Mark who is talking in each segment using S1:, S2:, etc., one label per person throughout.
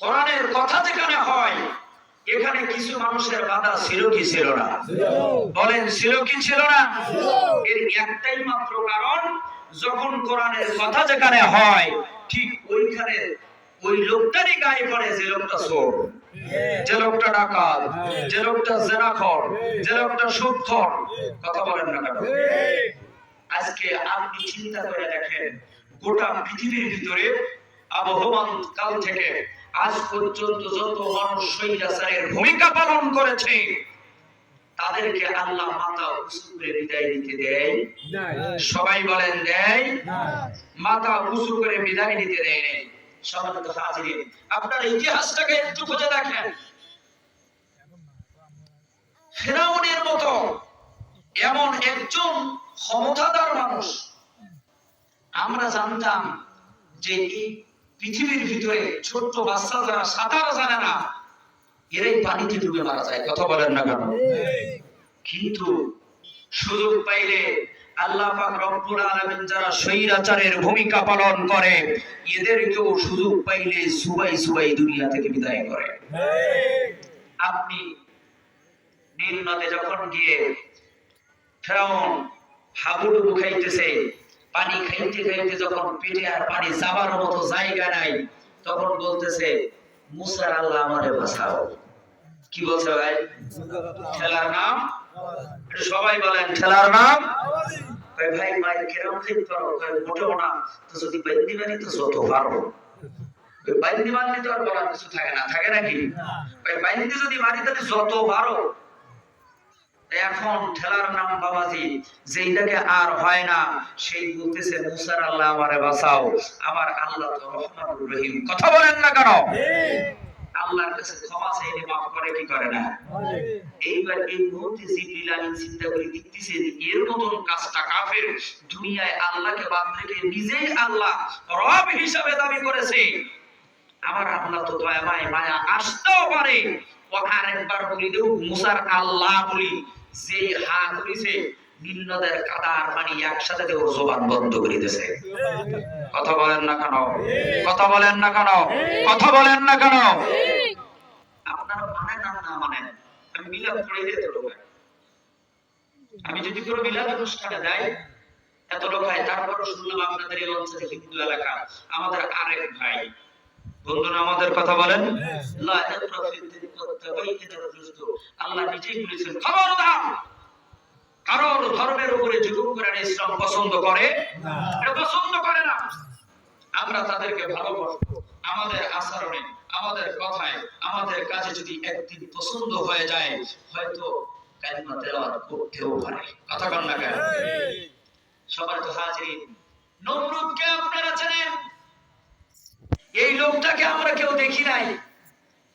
S1: কোরআনের কথা যেখানে হয় এখানে কিছু মানুষের বাধা ছিল কি ছিল না? বলেন ছিল কি ছিল না? এর একটাই মাত্র কারণ, যখন কোরআনের কথা যেখানে হয় ঠিক ওইখানে ওই লোকটারই গায়ে পড়ে যে লোকটা চোর, যে লোকটা ডাকাত, যে লোকটা জেনাখোর, যে লোকটা সুদখোর। কথা বলেন না কেন? আজকে আপনি চিন্তা করে দেখেন, গোটা পৃথিবীর ভিতরে আবহমান কাল থেকে আজ পর্যন্ত যত মানুষ স্বৈরাচারের ভূমিকা পালন করেছে তাদেরকে আল্লাহ মাথা উঁচু করে বিদায় দিতে দেয়? সবাই বলেন দেয়? মাথা উঁচু করে বিদায় দিতে দেয় নাই। সম্মানিত হাজিরিন, আপনার ইতিহাসটাকে একটু খুঁজে দেখেন। ফিরাউনের মতো এমন একজন ক্ষমতাধর মানুষ, আমরা জানতাম যে এই পৃথিবীর ভিতরে ছোট্ট বাচ্চা যারা সাঁতার জানে না এরাই পানিতে ডুবে মারা যায়। কথা বলেন না কেন? কিন্তু সুযোগ পাইলে আল্লাহ পাক রব্বুল আলামিন যারা স্বৈরাচারের ভূমিকা পালন করে এদেরকেও সুযোগ পাইলে সুবাই সুবাই দুনিয়া থেকে বিদায় করে। আপনি নীল নদে যখন গিয়ে ফেরাউন হাবুডুবু খাইতেছে, পানি খাইতে খাইতে যখন পেটে আর পানি যাবার মতো জায়গা নাই, তখন বলতেছে মুসার আল্লাহ আমারে বাঁচাও। কি বলছে ভাই? ঠেলার নাম? সবাই বলেন ঠেলার নাম। ভাই ভাই কেরম খাইতে পারো? মোটেও না। তো যদি বাইন্দি বানি তো যত পারো। বাইন্দি মানলে তো আর বলার কিছু থাকে না, থাকে নাকি? বাইন্দি যদি মারি তাহলে যত পারো। এখন ঠেলার নাম বাবাজি যেইটাকে আর হয় না সেই বলতেছে মুসার আল্লাহ আমারে বাঁচাও। আমার আল্লাহ তো রহমানুর রহিম। কথা বলেন না কেন? আল্লাহর কাছে ক্ষমা চাইলে মাফ করে কি করে না? এইবার এই মুহূর্তে জিবরিল আমিন চিন্তা করে দেখতেছে যে এর মতন কাজটা কাফের দুনিয়ায় আল্লাহকে বাদ রেখে নিজেই আল্লাহ রব হিসাবে দাবি করেছে। আমার আল্লাহ তো দয়া মায়া আসতেও পারে। ও আরেকবার বলি দেও মুসার আল্লাহ বলি, যে হা করেছে নীল নদের কাদার পানি একসাথে দেও জবান বন্ধ করে দিয়েছে। কথা বলেন না কেন? কথা বলেন না কেন? কথা বলেন না কেন? আপনারা মানেন না মানেন, আমি মিলাদ পড়ে দিতে লোক, আমি যদি কোনো মিলাদ অনুষ্ঠানে যাই এত লোক হয়, তারপরও শুনলাম আপনাদের এই অঞ্চলে হিন্দু এলাকা আমাদের আরেক ভাই বন্ধুরা আমাদের কথা বলেন আল্লাহ নিজেই বলেছেন খবরদার কারোর ধর্মের উপরে জুলুম করে ইসলাম পছন্দ করে না, এটা পছন্দ করে না। আমরা তাদেরকে ভালোবাসবো, আমাদের আচরণে, আমাদের কথায়, আমাদের কাজে যদি একদিন পছন্দ হয়ে যায় হয়তো কালিমা তেলাওয়াত করতেও পারে। কথা বলেন না কেন? সবার তো হাজির নমরুদকে আপনারা জানেন, এই লোকটাকে আমরা কেউ দেখি নাই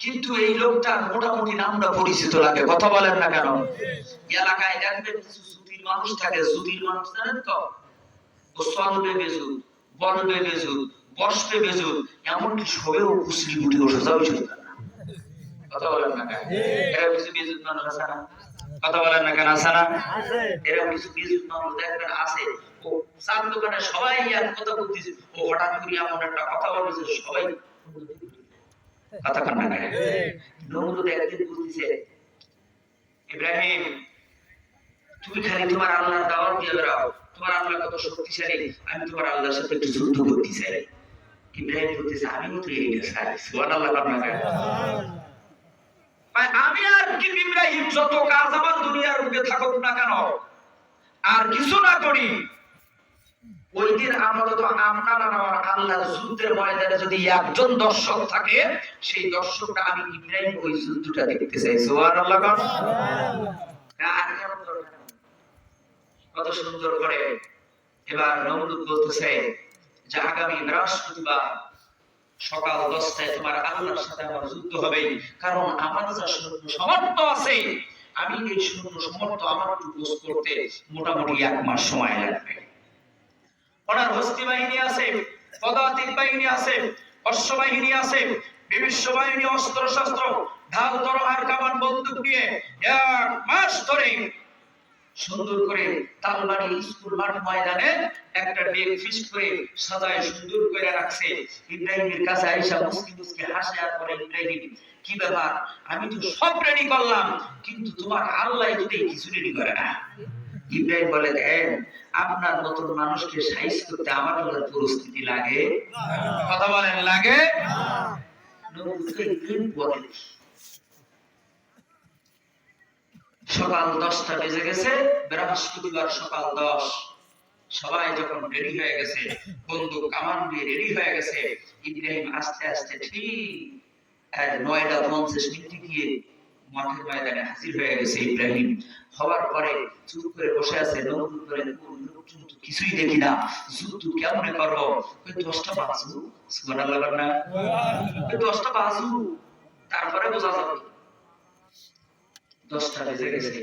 S1: কিন্তু এই লোকটার মোটামুটি নামটা পরিচিত লাগে। কথা বলেন না কেন? এলাকায় দেখবেন কিছু সুধীর মানুষ থাকে, সুধীর মানুষ জানেন তো, ও চলবে বেজুর, বলবে বেজুর, বসবে বেজুর, এমনকি সবেও কুসলি গুটি ও সোজা হয়েছে। কথা বলেন না কেন? এরা কিছু বেজুর মানুষ আছে না? কথা বলেন না কেন? আছে না? এরকম কিছু বেজুর মানুষ দেখবেন আছে, ও চার দোকানে সবাই এক কথা বলতেছে, ও হঠাৎ করে এমন একটা কথা বলতেছে সবাই কথা কান না কেন? নমরুদ একদিন বলতেছে ইব্রাহিম তুমি খালি তোমার আল্লাহর দাওয়াত দিয়ে বেরাও, তোমার আল্লাহ কত শক্তিশালী, আমি তোমার আল্লাহর সাথে একটু যুদ্ধ করতে চাই। ইব্রাহিম বলতেছে আমিও তো এই চাই। সুবহানাল্লাহ কান না কেন? আমি আর কি ইব্রাহিম যত কাজ আমার দুনিয়ার বুকে থাকুক না কেন আর কিছু না করি, ওই দিন আমরা তো আপনার আল্লাহর যুদ্ধের ময়দানে যদি একজন দর্শক থাকে সেই দর্শকটা আমি ইব্রাহিম ওই যুদ্ধটা দেখতে চাই। সুবহানাল্লাহ কান? কত সুন্দর করে এবার নমরুদ বলতেছে যে আগামী বৃহস্পতিবার সকাল 10টায় তোমার আল্লাহর সাথে আমার যুদ্ধ হবে, কারণ আমার যা সমর্থ আছে আমি এই সমর্থ আমার প্রপোজ করতে মোটামুটি 1 মাস সময় লাগবে। ওনার হস্তি বাহিনী আছে, পদাতিক বাহিনী আছে, অশ্ব বাহিনী আছে, বিভিন্ন বাহিনী অস্ত্র শস্ত্র ঢাল তরবারি কামান বন্দুক নিয়ে 1 মাস ধরে সুন্দর করে তালবাড়ি স্কুল মাঠ ময়দানে একটা ডেক ফিক্সড করে সাজায় সুন্দর করে রাখছে। ইব্রাহিমের কাছে আয়েশা মুস্কি মুস্কি হাসে আর বলে ইব্রাহিম কি ব্যাপার, আমি তো সব রেডি করলাম, কিন্তু তোমার আল্লাহ যদি কিছু রেডি করে না। ইব্রাহিম বলে, আপনার মতন মানুষকে সাইজ করতে আমার আল্লাহর পরিস্থিতি লাগে? কথা বলেন, লাগে? সকাল 10টা বেজে গেছে, বৃহস্পতিবার সকাল 10। সবাই যখন রেডি হয়ে গেছে, বন্দুক কামান দিয়ে রেডি হয়ে গেছে, ইব্রাহিম আস্তে আস্তে ঠিক 9:50 গিয়ে মাঠের ময়দানে হাজির হয়ে গেছে। ইব্রাহিম হওয়ার পরে চুপ করে বসে আছে, নতুন করে কিছুই দেখি না, যুদ্ধ কেমনে করবো? 10টা বাজু, সুবহানাল্লাহ না, 10টা বাজু, তারপরে বোঝা যাবে। 10টা বেজে গেছে,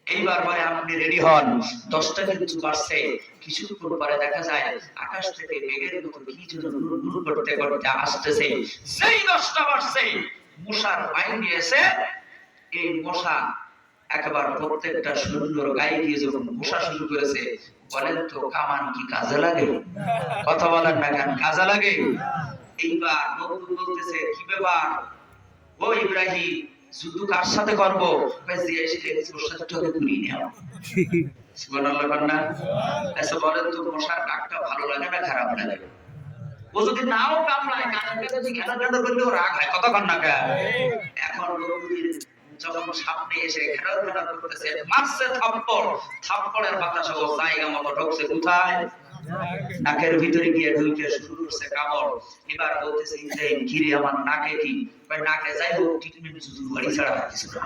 S1: এইবার বলে আপনি রেডি হন। 10টা কিন্তু বাজছে, কিছুক্ষণ পরে দেখা যায় আকাশ থেকে মেঘের মতো কি যেন নুর করতে করতে আসতেছে। সেই 10টা বাজছে, মশার বাইন নিয়েছে। এই মশা একবার প্রত্যেকটা সৈন্যর গায়ে গিয়ে যখন মশা শুরু করেছে, বলেন তো কামান কি কাজে লাগে? কথা বলেন না কেন, কাজে লাগে? এইবার নবী বলতেছে, কি ব্যাপার ও ইব্রাহিম, যুদ্ধ কার সাথে করবো? আচ্ছা বলেন তো, মশার ডাকটা ভালো লাগে না খারাপ লাগে? ও যদি নাও কামড়ায়, কানের কাছে ঘেনা ঘেনা করলেও রাগ হয়, কতক্ষণ না? এখন যখন সামনে এসে ঘেনা ঘেনা করতেছে, মারছে থাপ্পড়, থাপ্পড়ের বাতাস ও জায়গা মতো ঢুকছে কোথায়? নাকের ভিতরে গিয়ে ঢুকে শুরু করছে কামড়। এবার বলতেছে ইব্রাহিম, কিরে আমার নাকে কি? নাকে যাই হোক, ট্রিটমেন্ট জুতুর বাড়ি ছাড়া কিছু না।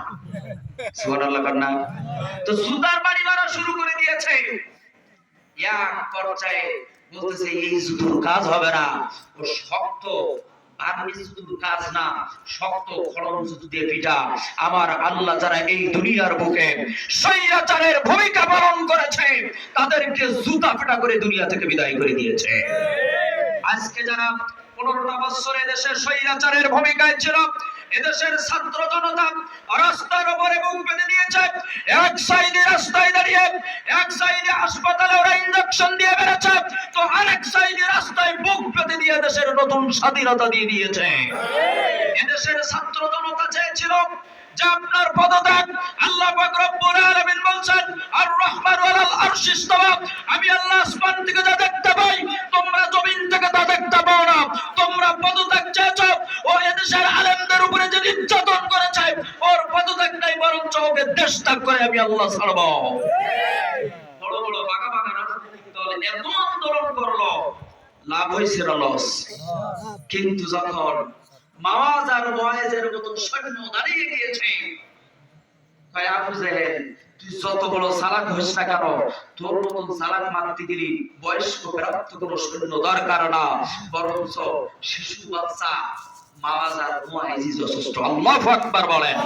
S1: সুবহানাল্লাহ না? তো জুতার বাড়ি মারা শুরু করে দিয়েছে। এক পর্যায়ে বলতেছে এই জুতুর কাজ হবে না, ও শক্ত আর্মি জুতুর কাজ না, শক্ত খড়ম জুতু দিয়ে পিটা। আমার আল্লাহ যারা এই দুনিয়ার বুকে স্বৈরাচারের ভূমিকা পালন করেছে, তাদেরকে জুতা পেটা করে দুনিয়া থেকে বিদায় করে দিয়েছে। আজকে যারা 15টা বছর এদেশের স্বৈরাচারের ভূমিকায় ছিল, এদেশের ছাত্র জনতা রাস্তার উপরে বুক বেঁধে দিয়েছে, এক সাইডে রাস্তায় দাঁড়িয়ে, এক সাইডে হাসপাতালে ওরা ইনজেকশন দিয়ে বেড়েছে, তো আরেক সাইডে রাস্তায় বুক বেঁধে দিয়ে দেশের নতুন স্বাধীনতা দিয়ে দিয়েছে। এদেশের ছাত্র জনতা চেয়েছিল যে আপনার পদত্যাগ, আল্লাহ পাক রব্বুল আলামিন বলছেন আর রহমানু আলাল আরশি ইস্তাওয়া, আমি আল্লাহ আসমান থেকে যা দেখতে পাই তোমরা জমিন থেকে তা দেখতে পাও না। তোমরা পদত্যাগ চেয়েছো, ও এদেশের আলেমদের উপরে যে নির্যাতন করেছে, ওর পদত্যাগ নাই, বরঞ্চ ওকে দেশ ত্যাগ করে আমি আল্লাহ ছাড়বো। বড় বড় বাঁকা বাঁকা রাজনৈতিক দল এত আন্দোলন করলো, লাভ হয়েছে না লস? কিন্তু যখন মাওয়াজ আর মুআযের মতো সৈন্য দাঁড়িয়ে গিয়েছে, কয় আবু জেহেল, তুই যত বড় চালাক হইস না কেন, তোর মতন চালাক মারতে গেলি বয়স্ক প্রাপ্ত কোনো সৈন্য দরকার না, বরঞ্চ শিশু বাচ্চা মাওয়াজ আর মুআযই যথেষ্ট। আল্লাহু আকবার বলেন।